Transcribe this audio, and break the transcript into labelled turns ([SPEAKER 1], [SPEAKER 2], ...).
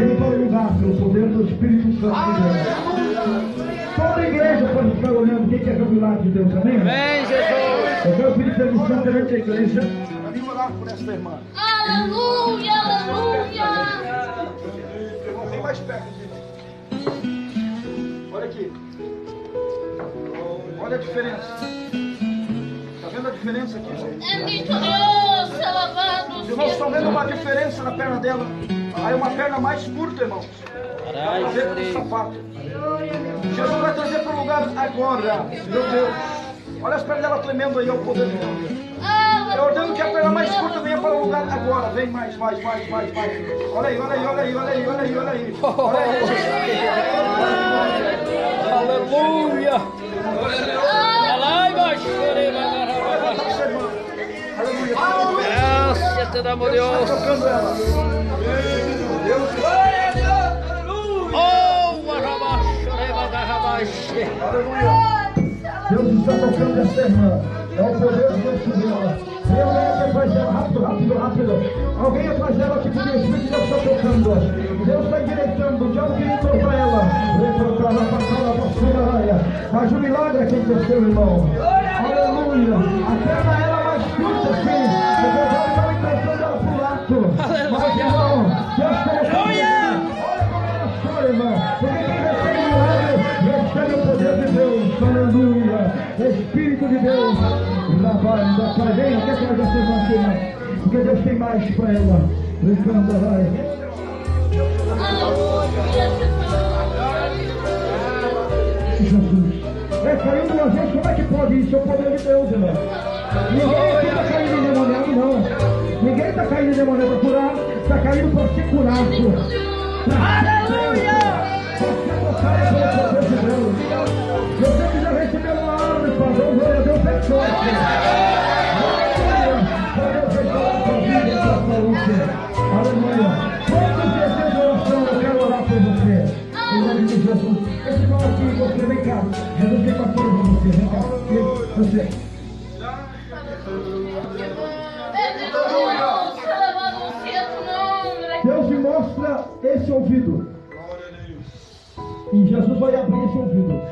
[SPEAKER 1] vai vir para o lugar pelo poder do Espírito Santo de Deus. Toda a igreja pode ficar olhando quem quer ver o milagre de Deus, amém?
[SPEAKER 2] Amém, Jesus.
[SPEAKER 1] Eu quero pedir permissão perante a igreja para vir orar por esta irmã.
[SPEAKER 3] Aleluia, aleluia.
[SPEAKER 1] Vem mais perto, gente. Olha aqui. Olha a diferença. Está vendo a diferença aqui, gente?
[SPEAKER 3] É vitorioso, alabado.
[SPEAKER 1] Os irmãos estão vendo uma diferença na perna dela. Aí uma perna mais curta, irmãos. Vai fazer com o sapato. Jesus vai trazer para o lugar agora. Meu Deus. Olha as pernas dela tremendo aí, ao poder de Deus. Eu ordeno que a perna mais curta venha para o lugar agora. Vem mais. Olha aí.
[SPEAKER 2] Aleluia. Graças te damos, Deus.
[SPEAKER 1] Tocando ela.
[SPEAKER 2] Oh, arrabaxo.
[SPEAKER 1] Aleluia. Deus está tocando essa irmã. É o poder de Deus sobre ela. Tem alguém aqui atrás dela, rápido. Alguém atrás dela que podia, o Espírito de Deus está tocando. Deus está endireitando, o diabo queria encontrar ela. Mas o milagre aconteceu, irmão. Aleluia. A perna era mais curta, sim. O diabo estava encontrando ela pro lado. Mas, irmão, Deus colocou. Olha como ela chora, irmão. Porque quem recebe o milagre, recebe o poder de Deus. Aleluia. Espírito de Deus. Vem, quer trazer essa irmã aqui, né? Porque Deus tem mais para ela. Brincando, vai. Jesus. Caiu duas vezes, como é que pode isso? É o poder de Deus, irmão. Ninguém aqui está caindo em demoniado, não. Ninguém está caindo em demoniado para curar, está caindo para ser curado. Aleluia! Você tocar pelo poder de Deus. Você que já recebeu uma árvore, Padrão, glória a Deus, é sorte. Aleluia. Quantos desejos de oração eu quero orar por você? Em nome de Jesus. Esse irmão aqui, você, vem cá. Jesus tem pastor para você, vem cá. Você. Deus me mostra esse ouvido. E Jesus vai abrir esse ouvido.